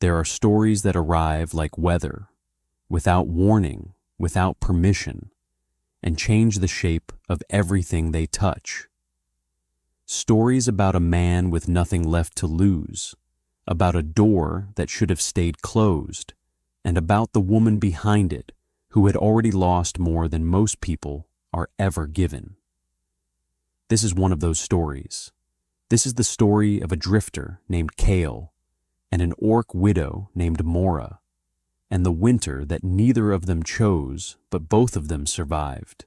There are stories that arrive like weather, without warning, without permission, and change the shape of everything they touch. Stories about a man with nothing left to lose, about a door that should have stayed closed, and about the woman behind it who had already lost more than most people are ever given. This is one of those stories. This is the story of a drifter named Kale and an orc widow named Mora, and the winter that neither of them chose, but both of them survived,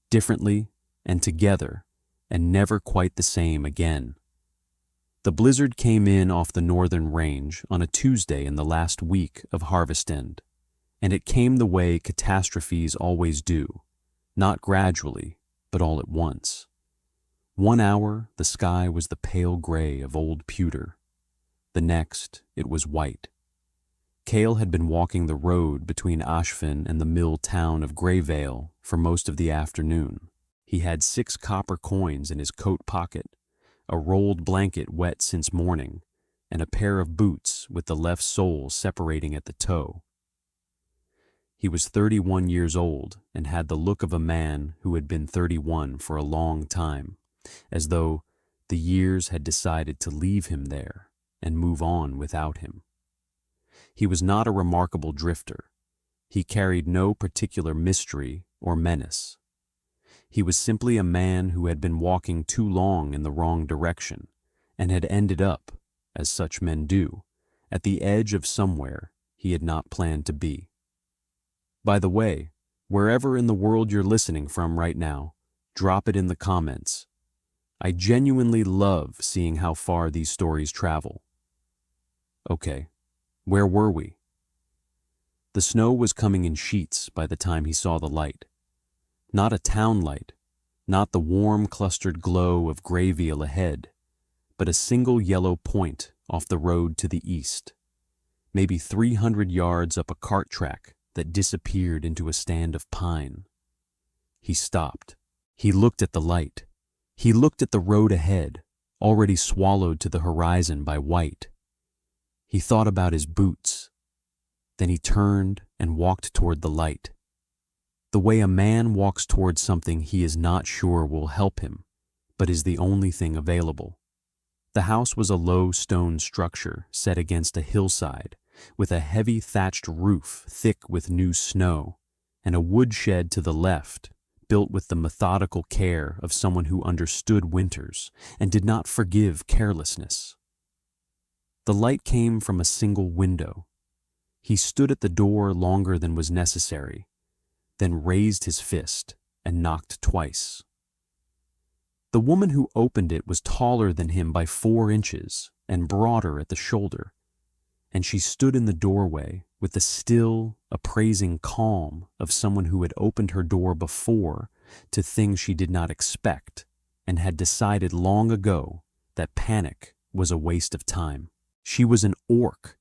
differently and together, and never quite the same again. The blizzard came in off the northern range on a Tuesday in the last week of harvest end, and it came the way catastrophes always do, not gradually, but all at once. 1 hour, the sky was the pale gray of old pewter. The next, it was white. Kale had been walking the road between Ashfin and the mill town of Greyvale for most of the afternoon. He had 6 copper coins in his coat pocket, a rolled blanket wet since morning, and a pair of boots with the left sole separating at the toe. He was 31 years old and had the look of a man who had been 31 for a long time, as though the years had decided to leave him there and move on without him. He was not a remarkable drifter. He carried no particular mystery or menace. He was simply a man who had been walking too long in the wrong direction and had ended up, as such men do, at the edge of somewhere he had not planned to be. By the way, wherever in the world you're listening from right now, drop it in the comments. I genuinely love seeing how far these stories travel. Okay, where were we? The snow was coming in sheets by the time he saw the light. Not a town light, not the warm clustered glow of Greyville ahead, but a single yellow point off the road to the east, maybe 300 yards up a cart track that disappeared into a stand of pine. He stopped. He looked at the light. He looked at the road ahead, already swallowed to the horizon by white. He thought about his boots. Then he turned and walked toward the light. The way a man walks toward something he is not sure will help him, but is the only thing available. The house was a low stone structure set against a hillside, with a heavy thatched roof thick with new snow, and a woodshed to the left, built with the methodical care of someone who understood winters and did not forgive carelessness. The light came from a single window. He stood at the door longer than was necessary, then raised his fist and knocked twice. The woman who opened it was taller than him by 4 inches and broader at the shoulder, and she stood in the doorway with the still, appraising calm of someone who had opened her door before to things she did not expect and had decided long ago that panic was a waste of time. She was an orc,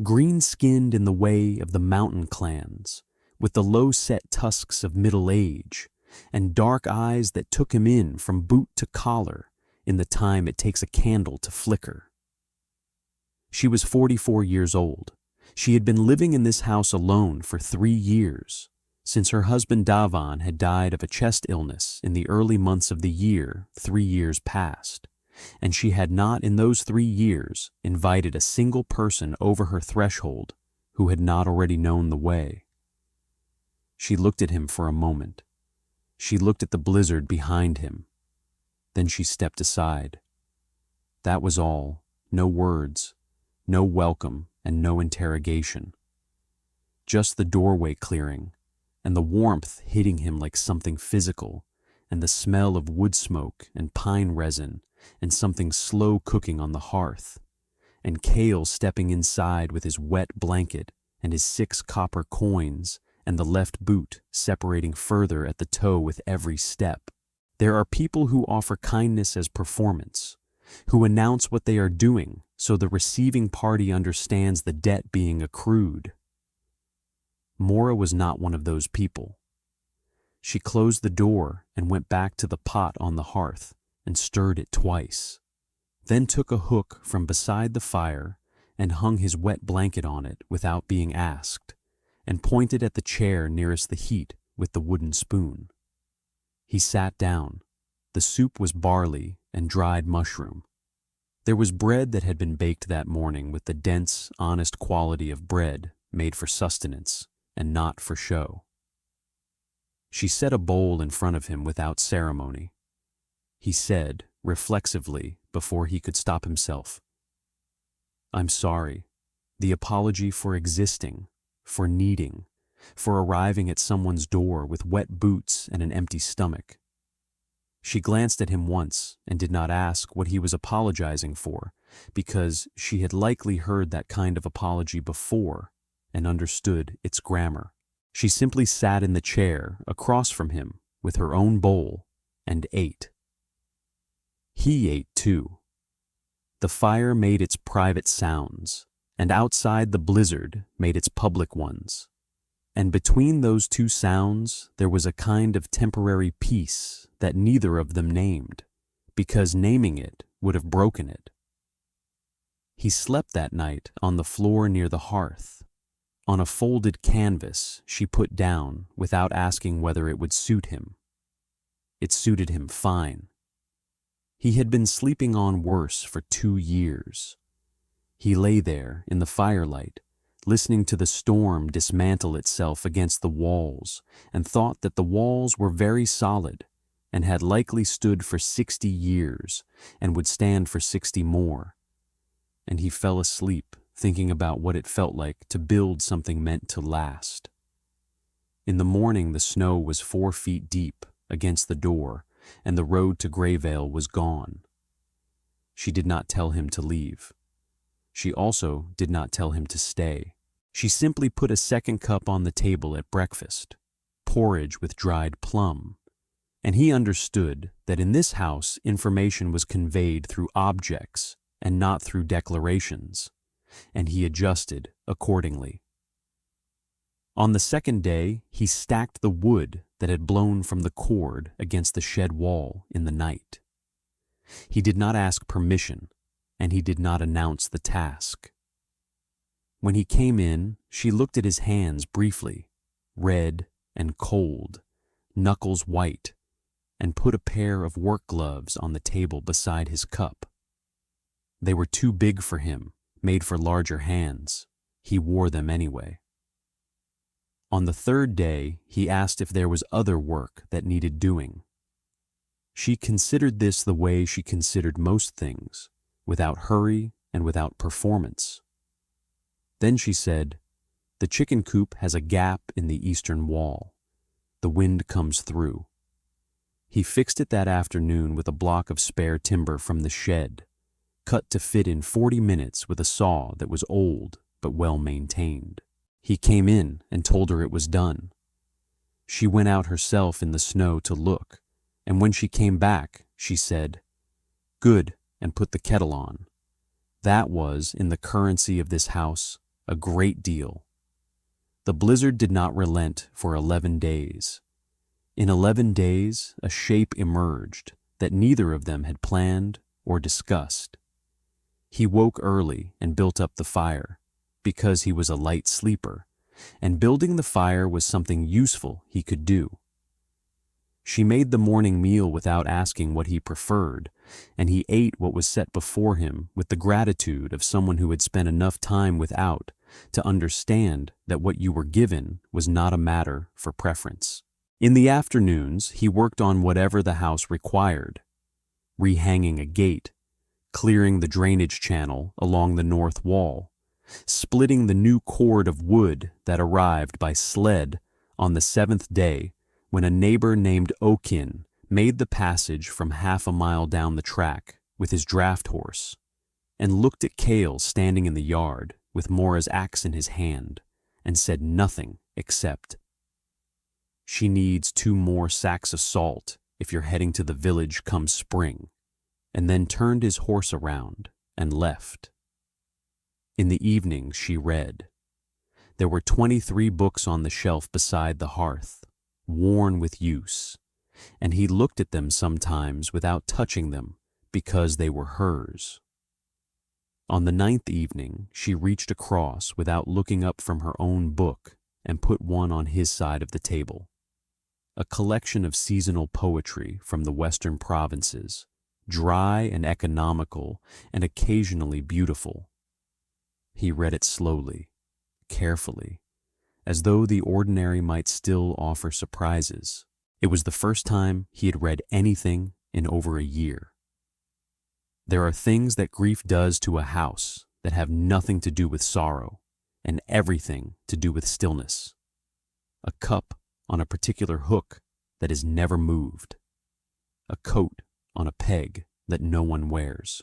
green-skinned in the way of the mountain clans, with the low-set tusks of middle age, and dark eyes that took him in from boot to collar in the time it takes a candle to flicker. She was 44 years old. She had been living in this house alone for 3 years, since her husband Davan had died of a chest illness in the early months of the year 3 years past, and she had not in those 3 years invited a single person over her threshold who had not already known the way. She looked at him for a moment. She looked at the blizzard behind him. Then she stepped aside. That was all. No words, no welcome, and no interrogation. Just the doorway clearing, and the warmth hitting him like something physical, and the smell of wood smoke and pine resin, and something slow cooking on the hearth, and Kale stepping inside with his wet blanket and his 6 copper coins, and the left boot separating further at the toe with every step. There are people who offer kindness as performance, who announce what they are doing so the receiving party understands the debt being accrued. Mora was not one of those people. She closed the door and went back to the pot on the hearth and stirred it twice, then took a hook from beside the fire and hung his wet blanket on it without being asked, and pointed at the chair nearest the heat with the wooden spoon. He sat down. The soup was barley and dried mushroom. There was bread that had been baked that morning with the dense, honest quality of bread made for sustenance and not for show. She set a bowl in front of him without ceremony. He said, reflexively, before he could stop himself, "I'm sorry. The apology for existing, for needing, for arriving at someone's door with wet boots and an empty stomach." She glanced at him once and did not ask what he was apologizing for, because she had likely heard that kind of apology before and understood its grammar. She simply sat in the chair across from him with her own bowl and ate. He ate too. The fire made its private sounds, and outside the blizzard made its public ones. And between those two sounds there was a kind of temporary peace that neither of them named, because naming it would have broken it. He slept that night on the floor near the hearth, on a folded canvas she put down without asking whether it would suit him. It suited him fine. He had been sleeping on worse for 2 years. He lay there in the firelight, listening to the storm dismantle itself against the walls, and thought that the walls were very solid and had likely stood for 60 years and would stand for 60 more. And he fell asleep thinking about what it felt like to build something meant to last. In the morning the snow was 4 feet deep against the door, and the road to Greyvale was gone. She did not tell him to leave. She also did not tell him to stay. She simply put a second cup on the table at breakfast, porridge with dried plum, and he understood that in this house information was conveyed through objects and not through declarations, and he adjusted accordingly. On the second day, he stacked the wood that had blown from the cord against the shed wall in the night. He did not ask permission, and he did not announce the task. When he came in, she looked at his hands briefly, red and cold, knuckles white, and put a pair of work gloves on the table beside his cup. They were too big for him, made for larger hands. He wore them anyway. On the third day, he asked if there was other work that needed doing. She considered this the way she considered most things, without hurry and without performance. Then she said, "The chicken coop has a gap in the eastern wall. The wind comes through." He fixed it that afternoon with a block of spare timber from the shed, cut to fit in 40 minutes with a saw that was old but well maintained. He came in and told her it was done. She went out herself in the snow to look, and when she came back, she said, "Good," and put the kettle on. That was, in the currency of this house, a great deal. The blizzard did not relent for 11 days. In 11 days, a shape emerged that neither of them had planned or discussed. He woke early and built up the fire, because he was a light sleeper, and building the fire was something useful he could do. She made the morning meal without asking what he preferred, and he ate what was set before him with the gratitude of someone who had spent enough time without to understand that what you were given was not a matter for preference. In the afternoons, he worked on whatever the house required, rehanging a gate, clearing the drainage channel along the north wall, splitting the new cord of wood that arrived by sled on the 7th day when a neighbor named Okin made the passage from half a mile down the track with his draft horse, and looked at Cale standing in the yard with Mora's axe in his hand, and said nothing except, "She needs 2 more sacks of salt if you're heading to the village come spring," and then turned his horse around and left. In the evening she read. There were 23 books on the shelf beside the hearth, worn with use, and he looked at them sometimes without touching them because they were hers. On the 9th evening, she reached across without looking up from her own book and put one on his side of the table. A collection of seasonal poetry from the western provinces, dry and economical and occasionally beautiful. He read it slowly, carefully, as though the ordinary might still offer surprises. It was the first time he had read anything in over a year. There are things that grief does to a house that have nothing to do with sorrow and everything to do with stillness. A cup on a particular hook that is never moved. A coat on a peg that no one wears.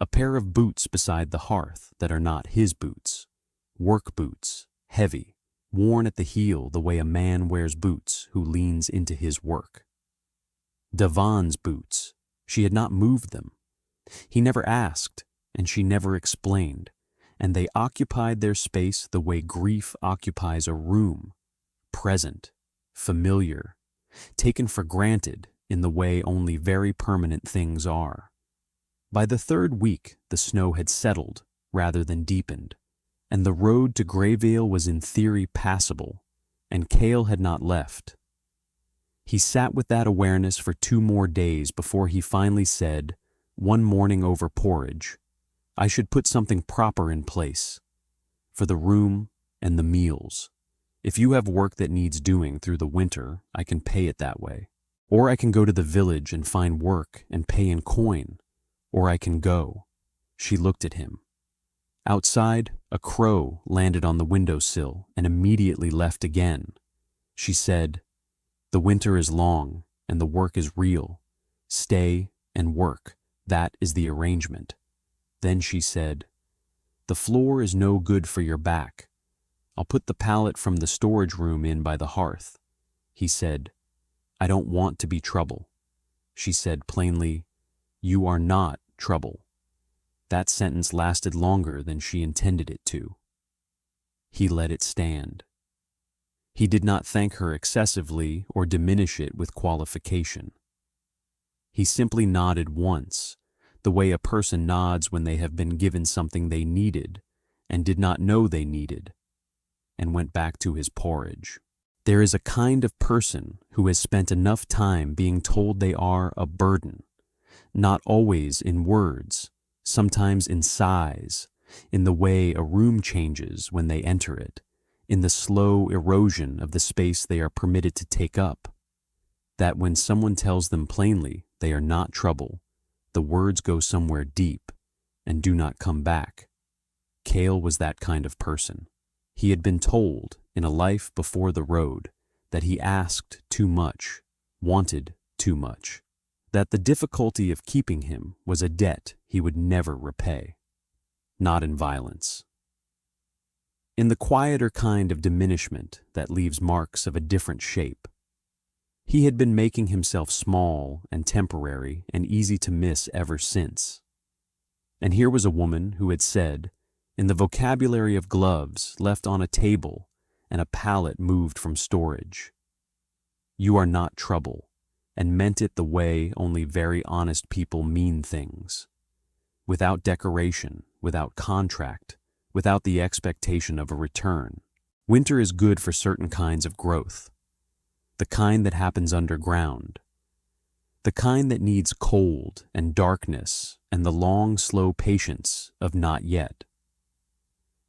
A pair of boots beside the hearth that are not his boots. Work boots, heavy, worn at the heel the way a man wears boots who leans into his work. Davan's boots, she had not moved them. He never asked, and she never explained, and they occupied their space the way grief occupies a room, present, familiar, taken for granted in the way only very permanent things are. By the 3rd week, the snow had settled rather than deepened, and the road to Greyvale was in theory passable, and Cale had not left. He sat with that awareness for 2 more days before he finally said, one morning over porridge, I should put something proper in place, for the room and the meals. If you have work that needs doing through the winter, I can pay it that way. Or I can go to the village and find work and pay in coin. Or I can go. She looked at him. Outside, a crow landed on the windowsill and immediately left again. She said, the winter is long and the work is real. Stay and work. That is the arrangement. Then she said, the floor is no good for your back. I'll put the pallet from the storage room in by the hearth. He said, I don't want to be trouble. She said plainly, you are not trouble. That sentence lasted longer than she intended it to. He let it stand. He did not thank her excessively or diminish it with qualification. He simply nodded once, the way a person nods when they have been given something they needed and did not know they needed, and went back to his porridge. There is a kind of person who has spent enough time being told they are a burden, not always in words, sometimes in size, in the way a room changes when they enter it, in the slow erosion of the space they are permitted to take up, that when someone tells them plainly they are not trouble, the words go somewhere deep and do not come back. Cale was that kind of person. He had been told, in a life before the road, that he asked too much, wanted too much, that the difficulty of keeping him was a debt he would never repay. Not in violence. In the quieter kind of diminishment that leaves marks of a different shape. He had been making himself small and temporary and easy to miss ever since. And here was a woman who had said, in the vocabulary of gloves left on a table and a pallet moved from storage, you are not trouble, and meant it the way only very honest people mean things. Without decoration, without contract, without the expectation of a return. Winter is good for certain kinds of growth. The kind that happens underground. The kind that needs cold and darkness and the long, slow patience of not yet.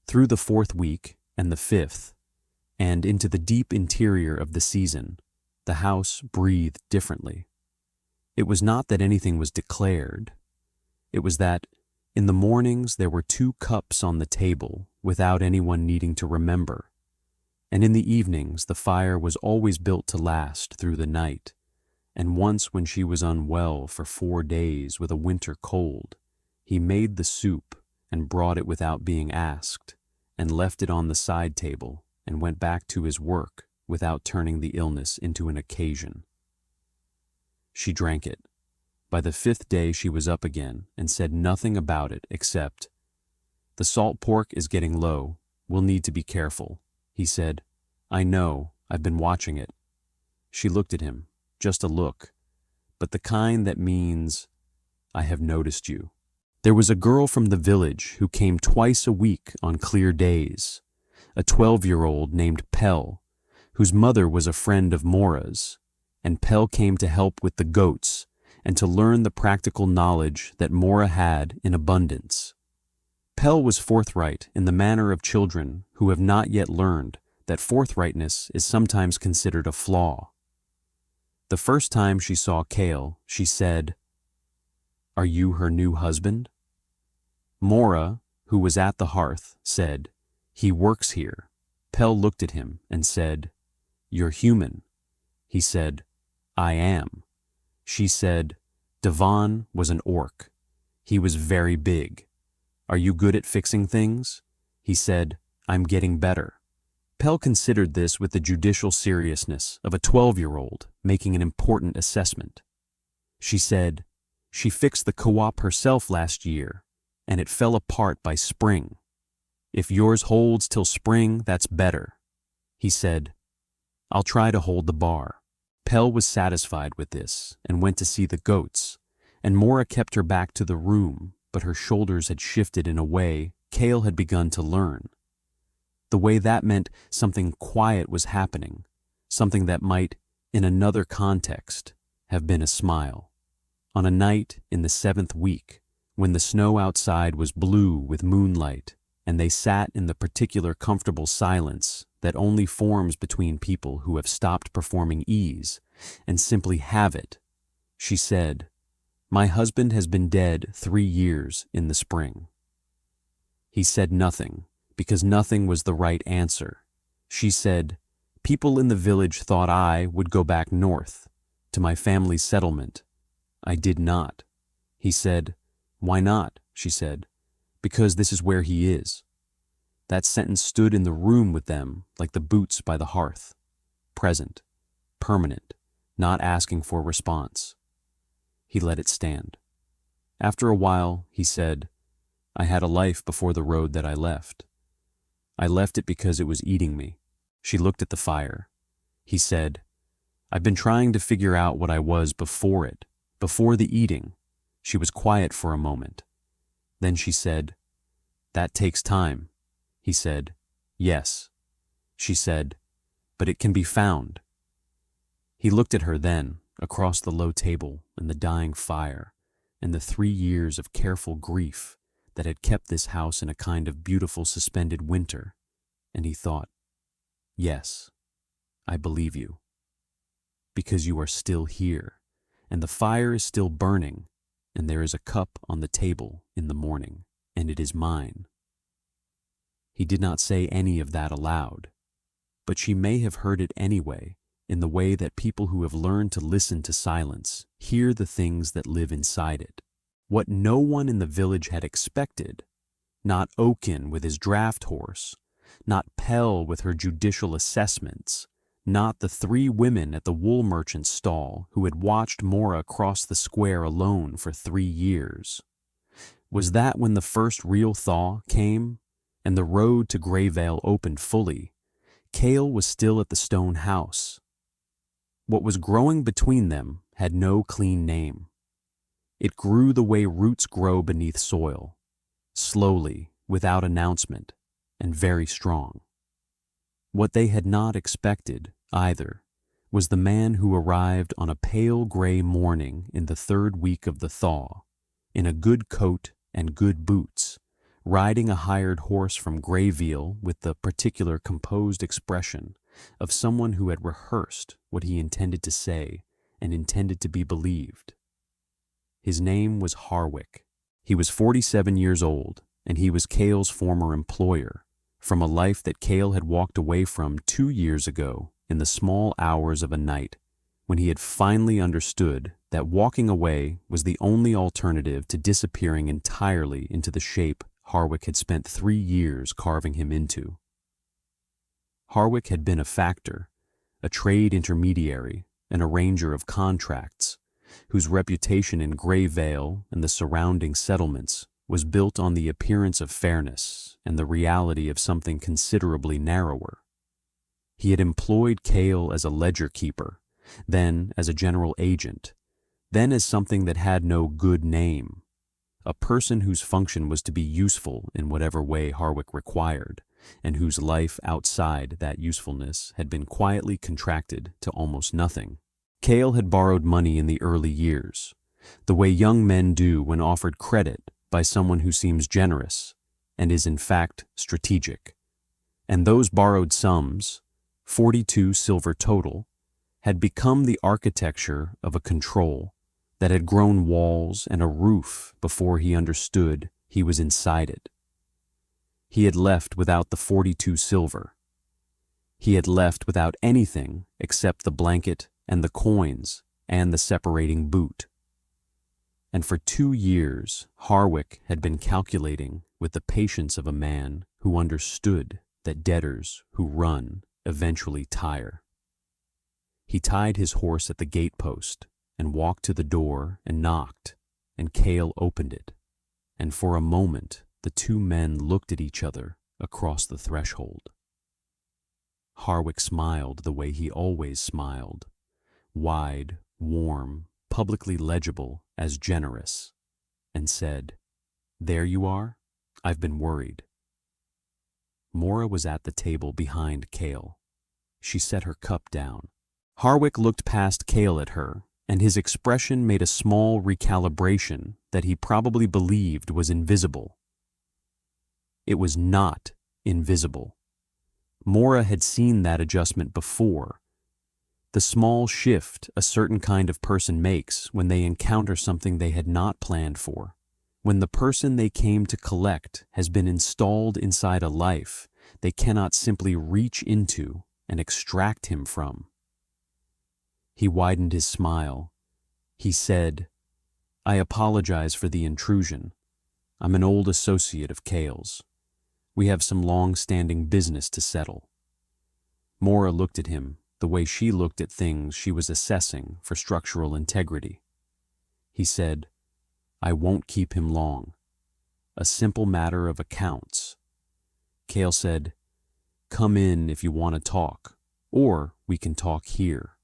Through the 4th week and the 5th, and into the deep interior of the season, the house breathed differently. It was not that anything was declared. It was that, in the mornings, there were 2 cups on the table without anyone needing to remember, and in the evenings the fire was always built to last through the night, and once when she was unwell for 4 days with a winter cold, he made the soup and brought it without being asked, and left it on the side table and went back to his work without turning the illness into an occasion. She drank it. By the 5th day she was up again and said nothing about it except, the salt pork is getting low, we'll need to be careful. He said, I know, I've been watching it. She looked at him, just a look, but the kind that means, I have noticed you. There was a girl from the village who came twice a week on clear days, a 12-year-old named Pell, whose mother was a friend of Mora's, and Pell came to help with the goats and to learn the practical knowledge that Mora had in abundance. Pell was forthright in the manner of children who have not yet learned that forthrightness is sometimes considered a flaw. The first time she saw Kale, she said, "Are you her new husband?" Mora, who was at the hearth, said, "He works here." Pell looked at him and said, "You're human." He said, "I am." She said, "Devon was an orc. He was very big. Are you good at fixing things?" He said, "I'm getting better." Pell considered this with the judicial seriousness of a 12-year-old making an important assessment. She said, "She fixed the co-op herself last year, and it fell apart by spring. If yours holds till spring, that's better." He said, "I'll try to hold the bar." Pell was satisfied with this and went to see the goats, and Mora kept her back to the room, but her shoulders had shifted in a way Kale had begun to learn. The way that meant something quiet was happening, something that might, in another context, have been a smile. On a night in the 7th week, when the snow outside was blue with moonlight, and they sat in the particular comfortable silence that only forms between people who have stopped performing ease and simply have it, she said, "My husband has been dead 3 years in the spring." He said nothing, because nothing was the right answer. She said, "People in the village thought I would go back north, to my family's settlement. I did not." He said, "Why not?" she said, "Because this is where he is." That sentence stood in the room with them like the boots by the hearth, present, permanent, not asking for response. He let it stand. After a while, he said, "I had a life before the road that I left. I left it because it was eating me." She looked at the fire. He said, "I've been trying to figure out what I was before it, before the eating." She was quiet for a moment. Then she said, "That takes time." He said, "Yes." She said, "But it can be found." He looked at her then, across the low table and the dying fire, and the 3 years of careful grief that had kept this house in a kind of beautiful suspended winter, and he thought, "Yes, I believe you. Because you are still here, and the fire is still burning, and there is a cup on the table in the morning, and it is mine." He did not say any of that aloud, but she may have heard it anyway, in the way that people who have learned to listen to silence hear the things that live inside it. What no one in the village had expected, not Oaken with his draft horse, not Pell with her judicial assessments, not the 3 women at the wool merchant's stall who had watched Mora cross the square alone for 3 years, was that when the first real thaw came and the road to Greyvale opened fully, Kale was still at the stone house. What was growing between them had no clean name. It grew the way roots grow beneath soil, slowly, without announcement, and very strong. What they had not expected, either, was the man who arrived on a pale gray morning in the 3rd week of the thaw, in a good coat and good boots, riding a hired horse from Greyville with the particular composed expression of someone who had rehearsed what he intended to say and intended to be believed. His name was Harwick. He was 47 years old, and he was Kale's former employer, from a life that Kale had walked away from 2 years ago in the small hours of a night, when he had finally understood that walking away was the only alternative to disappearing entirely into the shape Harwick had spent 3 years carving him into. Harwick had been a factor, a trade intermediary, an arranger of contracts, whose reputation in Greyvale and the surrounding settlements was built on the appearance of fairness and the reality of something considerably narrower. He had employed Kale as a ledger keeper, then as a general agent, then as something that had no good name, a person whose function was to be useful in whatever way Harwick required, and whose life outside that usefulness had been quietly contracted to almost nothing. Cale had borrowed money in the early years, the way young men do when offered credit by someone who seems generous and is in fact strategic. And those borrowed sums, 42 silver total, had become the architecture of a control that had grown walls and a roof before he understood he was inside it. He had left without the 42 silver. He had left without anything except the blanket and the coins and the separating boot. And for 2 years, Harwick had been calculating with the patience of a man who understood that debtors who run eventually tire. He tied his horse at the gatepost and walked to the door and knocked, and Cale opened it, and for a moment the two men looked at each other across the threshold. Harwick smiled the way he always smiled, wide, warm, publicly legible as generous, and said, "There you are? I've been worried." Mora was at the table behind Cale. She set her cup down. Harwick looked past Cale at her, and his expression made a small recalibration that he probably believed was invisible. It was not invisible. Mora had seen that adjustment before. The small shift a certain kind of person makes when they encounter something they had not planned for, when the person they came to collect has been installed inside a life they cannot simply reach into and extract him from. He widened his smile. He said, "I apologize for the intrusion. I'm an old associate of Cale's. We have some long-standing business to settle." Mora looked at him the way she looked at things she was assessing for structural integrity. He said, "I won't keep him long. A simple matter of accounts." Cale said, "Come in if you want to talk, or we can talk here."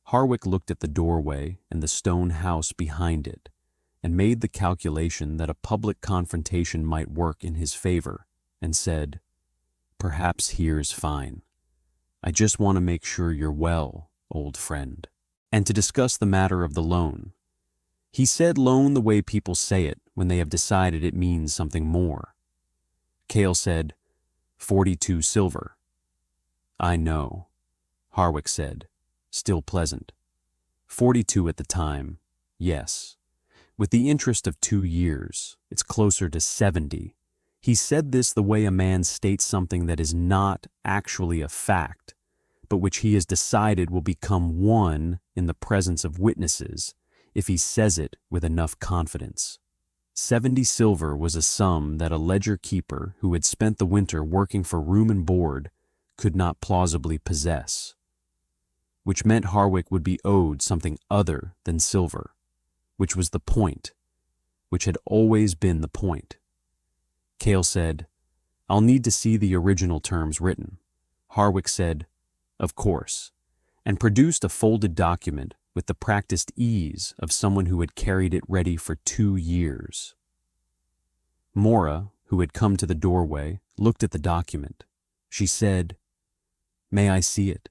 Harwick looked at the doorway and the stone house behind it, and made the calculation that a public confrontation might work in his favor, and said, "Perhaps here's fine. I just want to make sure you're well, old friend." And to discuss the matter of the loan. He said loan the way people say it when they have decided it means something more. Cale said, 42 silver. "I know," Harwick said, still pleasant. 42 at the time, yes. With the interest of 2 years, it's closer to 70. He said this the way a man states something that is not actually a fact, but which he has decided will become one in the presence of witnesses if he says it with enough confidence. 70 silver was a sum that a ledger keeper who had spent the winter working for room and board could not plausibly possess, which meant Harwick would be owed something other than silver, which was the point, which had always been the point. Cale said, "I'll need to see the original terms written." Harwick said, "Of course," and produced a folded document with the practiced ease of someone who had carried it ready for 2 years. Mora, who had come to the doorway, looked at the document. She said, "May I see it?"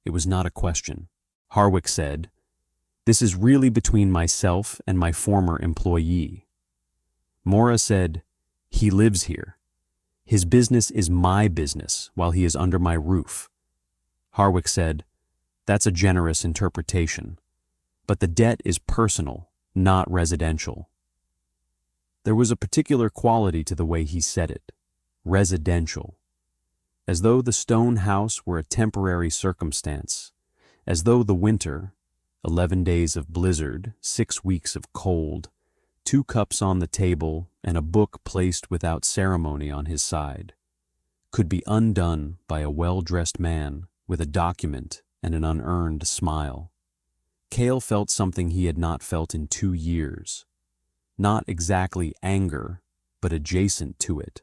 It was not a question. Harwick said, "This is really between myself and my former employee." Mora said, "He lives here. His business is my business while he is under my roof." Harwick said, "That's a generous interpretation, but the debt is personal, not residential." There was a particular quality to the way he said it, residential, as though the stone house were a temporary circumstance, as though the winter, 11 days of blizzard, 6 weeks of cold, 2 cups on the table, and a book placed without ceremony on his side, could be undone by a well-dressed man with a document and an unearned smile. Cale felt something he had not felt in 2 years. Not exactly anger, but adjacent to it.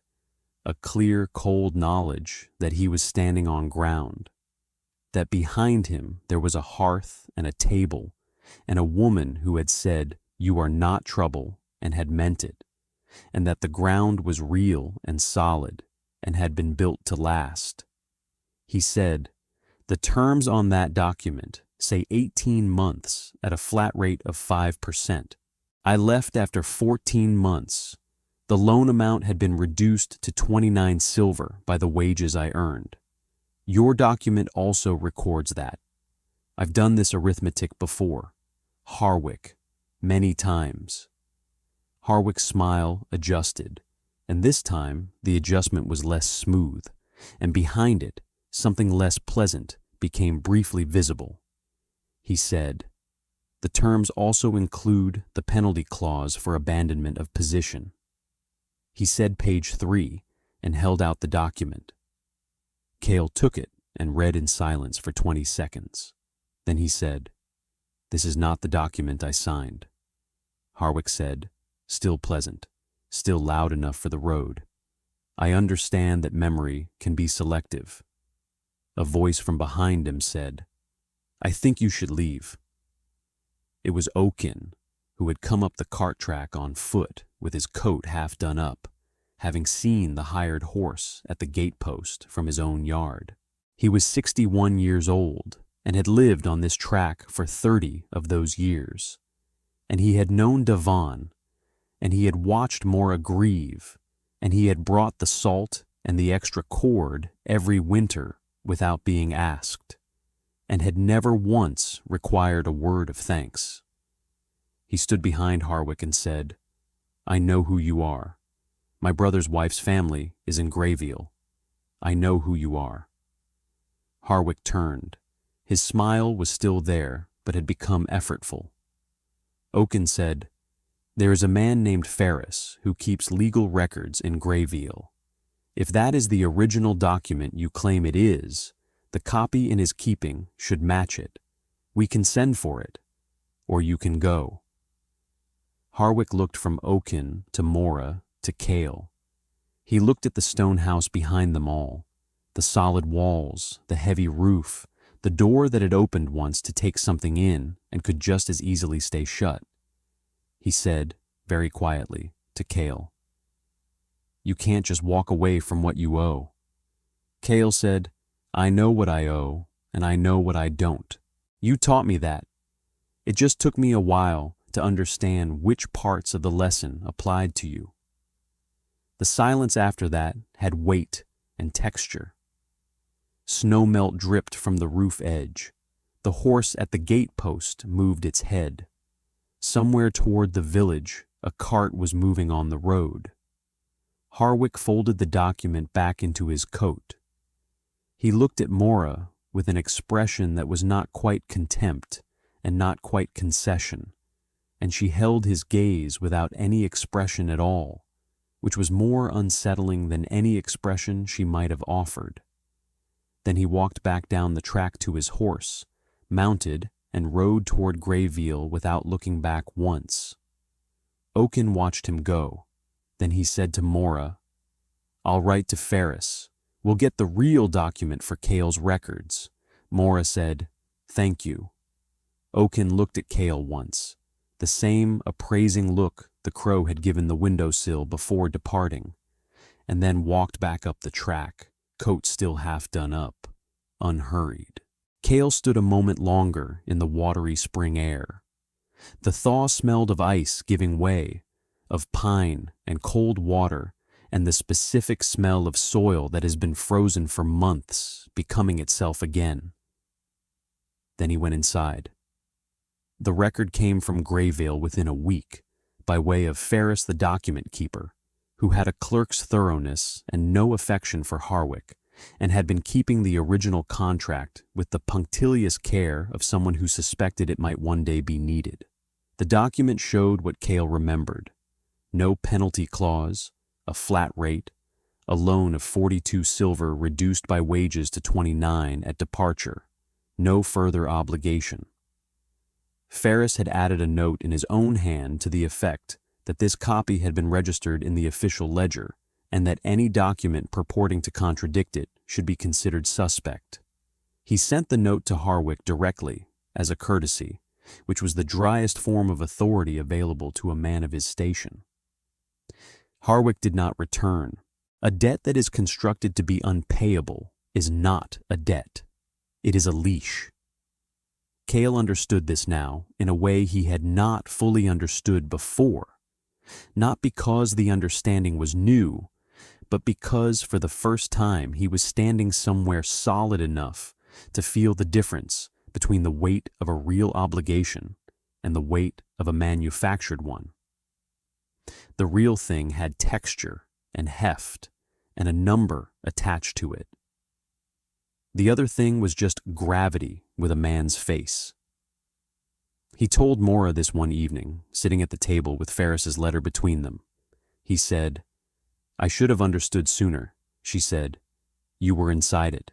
A clear, cold knowledge that he was standing on ground. That behind him there was a hearth and a table, and a woman who had said, "You are not trouble, and had meant it, and that the ground was real and solid and had been built to last. He said, "The terms on that document say 18 months at a flat rate of 5%. I left after 14 months. The loan amount had been reduced to 29 silver by the wages I earned. Your document also records that. I've done this arithmetic before. Harwick, many times." Harwick's smile adjusted, and this time the adjustment was less smooth, and behind it, something less pleasant became briefly visible. He said, "The terms also include the penalty clause for abandonment of position." He said page 3 and held out the document. Cale took it and read in silence for 20 seconds. Then he said, "This is not the document I signed." Harwick said, still pleasant, still loud enough for the road, "I understand that memory can be selective." A voice from behind him said, "I think you should leave." It was Oaken, who had come up the cart track on foot with his coat half done up, having seen the hired horse at the gatepost from his own yard. He was 61 years old and had lived on this track for 30 of those years, and he had known Devon, and he had watched Mora grieve, and he had brought the salt and the extra cord every winter without being asked, and had never once required a word of thanks. He stood behind Harwick and said, "I know who you are. My brother's wife's family is in Grayville. I know who you are." Harwick turned. His smile was still there, but had become effortful. Oaken said, "There is a man named Ferris who keeps legal records in Grayville. If that is the original document you claim it is, the copy in his keeping should match it. We can send for it, or you can go." Harwick looked from Oaken to Mora to Cale. He looked at the stone house behind them all, the solid walls, the heavy roof, the door that had opened once to take something in and could just as easily stay shut. He said, very quietly, to Cale, "You can't just walk away from what you owe." Cale said, "I know what I owe, and I know what I don't. You taught me that. It just took me a while to understand which parts of the lesson applied to you." The silence after that had weight and texture. Snowmelt dripped from the roof edge. The horse at the gate post moved its head. Somewhere toward the village, a cart was moving on the road. Harwick folded the document back into his coat. He looked at Mora with an expression that was not quite contempt and not quite concession, and she held his gaze without any expression at all, which was more unsettling than any expression she might have offered. Then he walked back down the track to his horse, mounted, and rode toward Grayville without looking back once. Oaken watched him go. Then he said to Mora, "I'll write to Ferris. We'll get the real document for Cale's records." Mora said, "Thank you." Oaken looked at Cale once, the same appraising look the crow had given the windowsill before departing, and then walked back up the track, coat still half done up, unhurried. Cale stood a moment longer in the watery spring air. The thaw smelled of ice giving way, of pine and cold water, and the specific smell of soil that has been frozen for months, becoming itself again. Then he went inside. The record came from Grayville within a week, by way of Ferris the document keeper, who had a clerk's thoroughness and no affection for Harwick, and had been keeping the original contract with the punctilious care of someone who suspected it might one day be needed. The document showed what Cale remembered: no penalty clause, a flat rate, a loan of 42 silver reduced by wages to 29 at departure, no further obligation. Ferris had added a note in his own hand to the effect that this copy had been registered in the official ledger, and that any document purporting to contradict it should be considered suspect. He sent the note to Harwick directly, as a courtesy, which was the driest form of authority available to a man of his station. Harwick did not return. A debt that is constructed to be unpayable is not a debt. It is a leash. Cale understood this now in a way he had not fully understood before, not because the understanding was new, but because for the first time he was standing somewhere solid enough to feel the difference between the weight of a real obligation and the weight of a manufactured one. The real thing had texture and heft and a number attached to it. The other thing was just gravity with a man's face. He told Maura this one evening, sitting at the table with Ferris's letter between them. He said, "I should have understood sooner," she said. "You were inside it.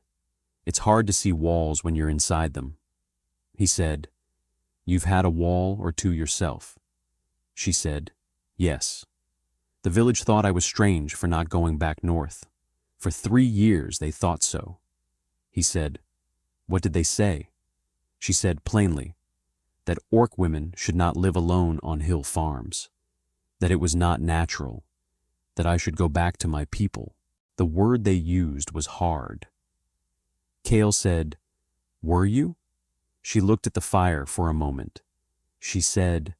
It's hard to see walls when you're inside them." He said, "You've had a wall or two yourself." She said, "Yes. The village thought I was strange for not going back north. For 3 years they thought so." He said, "What did they say?" She said plainly, that orc women should not live alone on hill farms, that it was not natural, that I should go back to my people. The word they used was hard. Cale said, "Were you?" She looked at the fire for a moment. She said,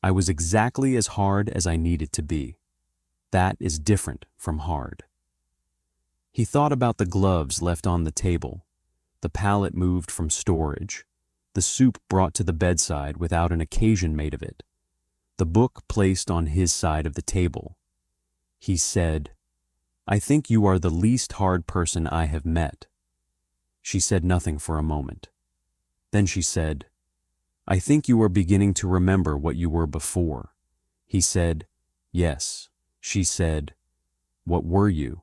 "I was exactly as hard as I needed to be. That is different from hard." He thought about the gloves left on the table, the pallet moved from storage, the soup brought to the bedside without an occasion made of it, the book placed on his side of the table. He said, "I think you are the least hard person I have met." She said nothing for a moment. Then she said, "I think you are beginning to remember what you were before." He said, "Yes." She said, "What were you?"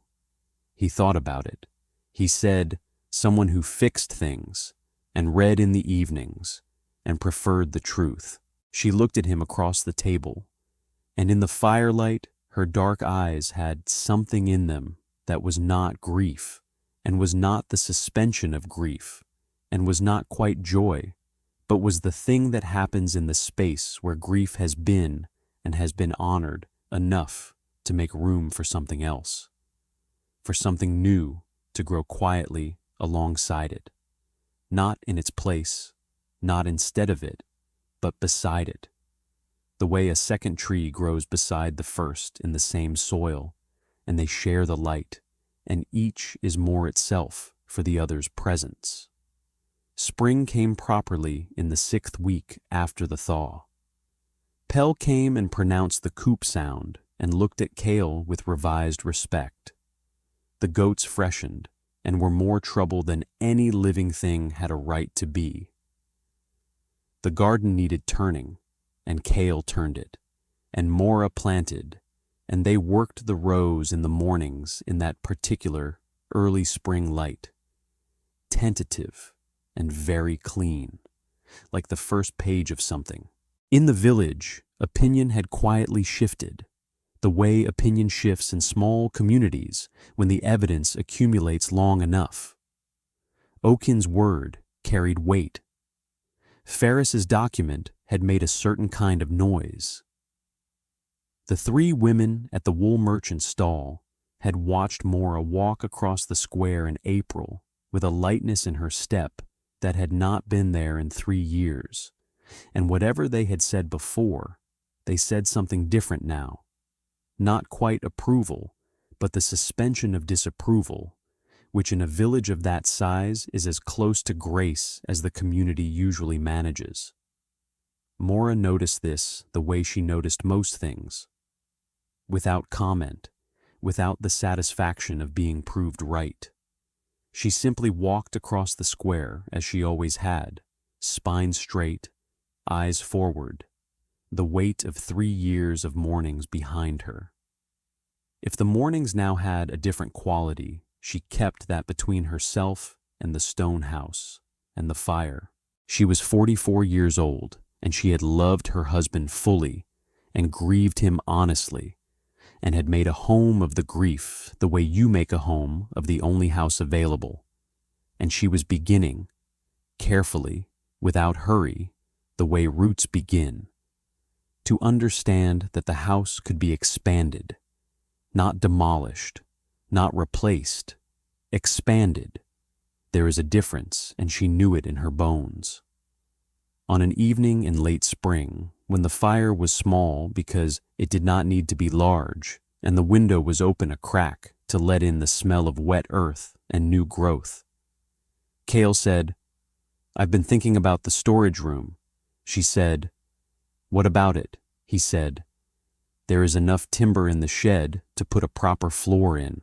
He thought about it. He said, "Someone who fixed things and read in the evenings and preferred the truth." She looked at him across the table, and in the firelight her dark eyes had something in them that was not grief, and was not the suspension of grief, and was not quite joy, but was the thing that happens in the space where grief has been and has been honored enough to make room for something else, for something new to grow quietly alongside it, not in its place, not instead of it, but beside it, the way a second tree grows beside the first in the same soil, and they share the light, and each is more itself for the other's presence. Spring came properly in the 6th week after the thaw. Pell came and pronounced the coop sound and looked at Cale with revised respect. The goats freshened and were more trouble than any living thing had a right to be. The garden needed turning, and Cale turned it, and Maura planted, and they worked the rows in the mornings in that particular early spring light, tentative and very clean, like the first page of something. In the village, opinion had quietly shifted, the way opinion shifts in small communities when the evidence accumulates long enough. Oaken's word carried weight. Ferris's document had made a certain kind of noise. The 3 women at the wool merchant's stall had watched Maura walk across the square in April with a lightness in her step that had not been there in 3 years, and whatever they had said before, they said something different now. Not quite approval, but the suspension of disapproval, which in a village of that size is as close to grace as the community usually manages. Maura noticed this the way she noticed most things, without comment, without the satisfaction of being proved right. She simply walked across the square as she always had, spine straight, eyes forward, the weight of 3 years of mornings behind her. If the mornings now had a different quality, she kept that between herself and the stone house and the fire. She was 44 years old, and she had loved her husband fully and grieved him honestly, and had made a home of the grief the way you make a home of the only house available. And she was beginning, carefully, without hurry, the way roots begin, to understand that the house could be expanded, not demolished, not replaced, expanded. There is a difference, and she knew it in her bones. On an evening in late spring, when the fire was small because it did not need to be large, and the window was open a crack to let in the smell of wet earth and new growth, Cale said, "I've been thinking about the storage room." She said, "What about it?" He said, "There is enough timber in the shed to put a proper floor in."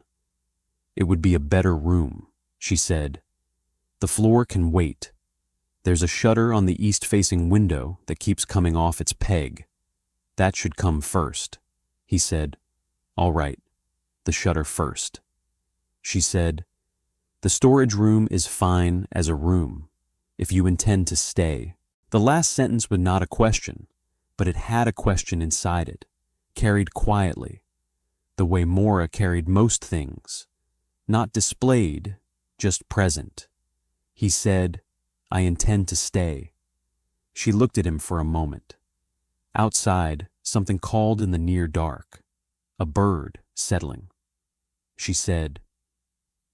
"It would be a better room," she said. "The floor can wait. There's a shutter on the east-facing window that keeps coming off its peg. That should come first." He said, "All right, the shutter first." She said, "The storage room is fine as a room, if you intend to stay." The last sentence was not a question, but it had a question inside it, carried quietly, the way Mora carried most things, not displayed, just present. He said, "I intend to stay." She looked at him for a moment. Outside, something called in the near dark, a bird settling. She said,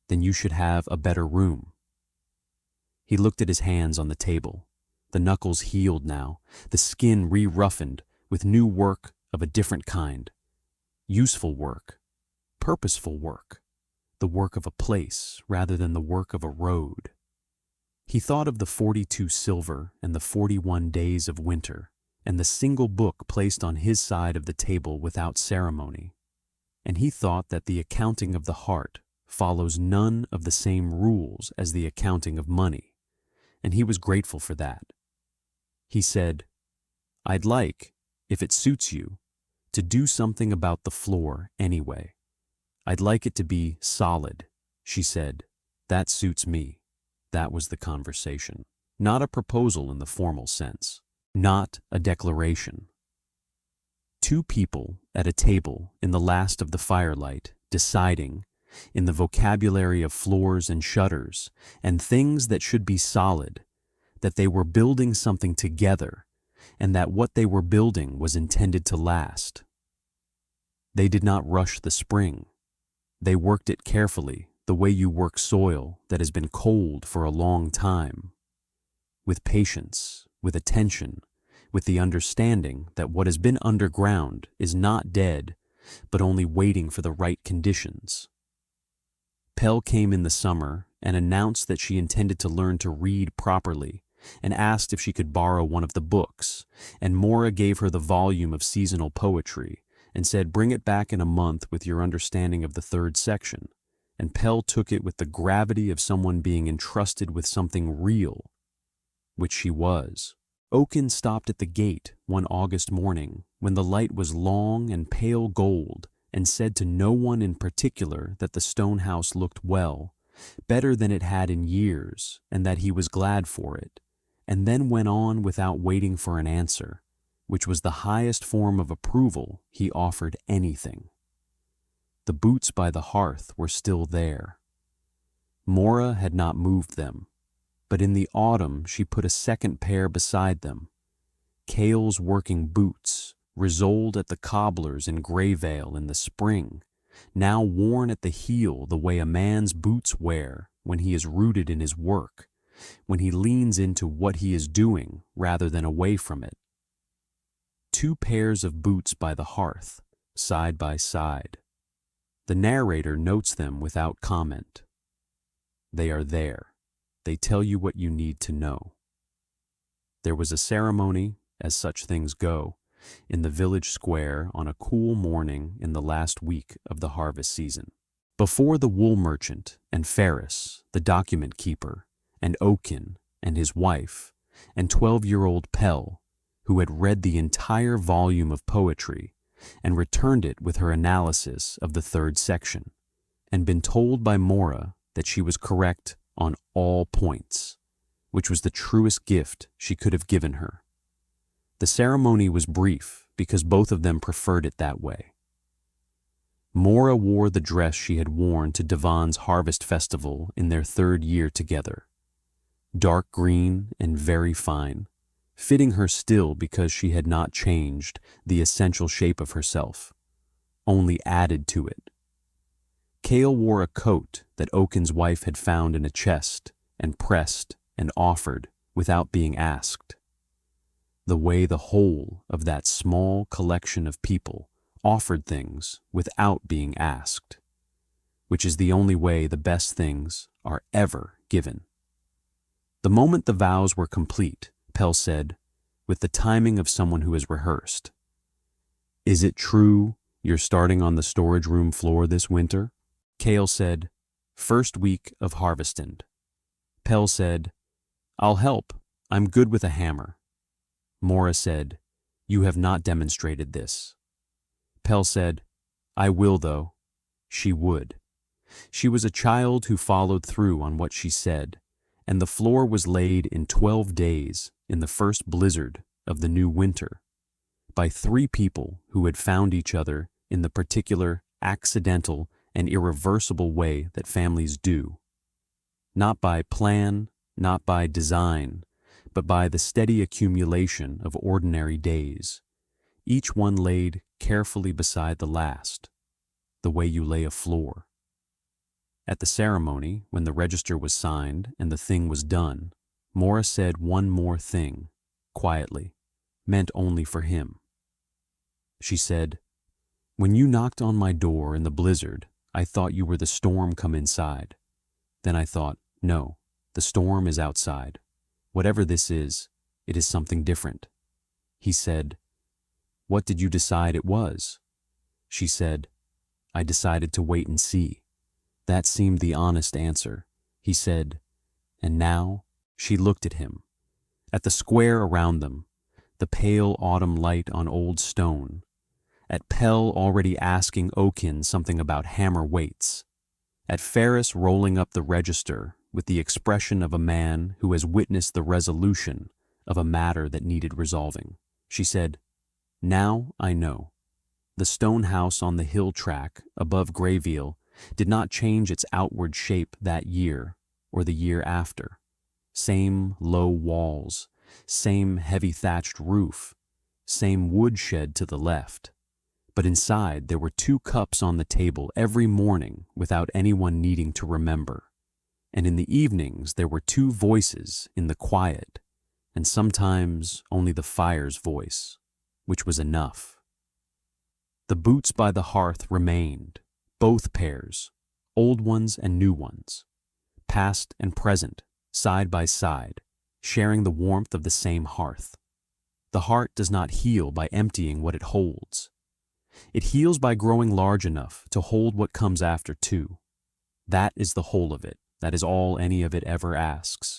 "Then you should have a better room." He looked at his hands on the table, the knuckles healed now, the skin re-roughened with new work of a different kind. Useful work, purposeful work, the work of a place rather than the work of a road. He thought of the 42 silver and the 41 days of winter, and the single book placed on his side of the table without ceremony. And he thought that the accounting of the heart follows none of the same rules as the accounting of money, and he was grateful for that. He said, "I'd like, if it suits you, to do something about the floor anyway. I'd like it to be solid." She said, "That suits me." That was the conversation. Not a proposal in the formal sense. Not a declaration. Two people at a table in the last of the firelight deciding, in the vocabulary of floors and shutters and things that should be solid, that they were building something together and that what they were building was intended to last. They did not rush the spring. They worked it carefully, the way you work soil that has been cold for a long time, with patience, with attention, with the understanding that what has been underground is not dead, but only waiting for the right conditions. Pell came in the summer and announced that she intended to learn to read properly and asked if she could borrow one of the books, and Mora gave her the volume of seasonal poetry and said, "Bring it back in a month with your understanding of the third section." And Pell took it with the gravity of someone being entrusted with something real, which she was. Oaken stopped at the gate one August morning when the light was long and pale gold and said to no one in particular that the stone house looked well, better than it had in years, and that he was glad for it, and then went on without waiting for an answer, which was the highest form of approval he offered anything. The boots by the hearth were still there. Mora had not moved them, but in the autumn she put a second pair beside them. Cale's working boots, resoled at the cobbler's in Greyvale in the spring, now worn at the heel the way a man's boots wear when he is rooted in his work, when he leans into what he is doing rather than away from it. Two pairs of boots by the hearth, side by side. The narrator notes them without comment. They are there. They tell you what you need to know. There was a ceremony, as such things go, in the village square on a cool morning in the last week of the harvest season. Before the wool merchant and Ferris, the document keeper, and Oaken and his wife, and 12-year-old Pell, who had read the entire volume of poetry and returned it with her analysis of the third section, and been told by Mora that she was correct on all points, which was the truest gift she could have given her. The ceremony was brief because both of them preferred it that way. Mora wore the dress she had worn to Devon's harvest festival in their third year together, dark green and very fine, fitting her still because she had not changed the essential shape of herself, only added to it. Kale wore a coat that Oaken's wife had found in a chest and pressed and offered without being asked. The way the whole of that small collection of people offered things without being asked, which is the only way the best things are ever given. The moment the vows were complete, Pell said, with the timing of someone who has rehearsed, "Is it true you're starting on the storage room floor this winter?" Kale said, "First week of harvesting." Pell said, "I'll help. I'm good with a hammer." Mora said, "You have not demonstrated this." Pell said, "I will, though." She would. She was a child who followed through on what she said, and the floor was laid in 12 days in the first blizzard of the new winter by 3 people who had found each other in the particular accidental and irreversible way that families do. Not by plan, not by design, but by the steady accumulation of ordinary days, each one laid carefully beside the last, the way you lay a floor. At the ceremony, when the register was signed and the thing was done, Mora said one more thing, quietly, meant only for him. She said, "When you knocked on my door in the blizzard, I thought you were the storm come inside. Then I thought, no, the storm is outside. Whatever this is, it is something different." He said, "What did you decide it was?" She said, "I decided to wait and see." That seemed the honest answer. He said, "And now?" She looked at him, at the square around them, the pale autumn light on old stone, at Pell already asking Oaken something about hammer weights, at Ferris rolling up the register with the expression of a man who has witnessed the resolution of a matter that needed resolving. She said, "Now I know. The stone house on the hill track above Grayville did not change its outward shape that year or the year after. Same low walls, same heavy thatched roof, same woodshed to the left. But inside there were 2 cups on the table every morning without anyone needing to remember. And in the evenings there were 2 voices in the quiet, and sometimes only the fire's voice, which was enough. The boots by the hearth remained, both pairs, old ones and new ones, past and present, side by side, sharing the warmth of the same hearth. The heart does not heal by emptying what it holds. It heals by growing large enough to hold what comes after too. That is the whole of it. That is all any of it ever asks.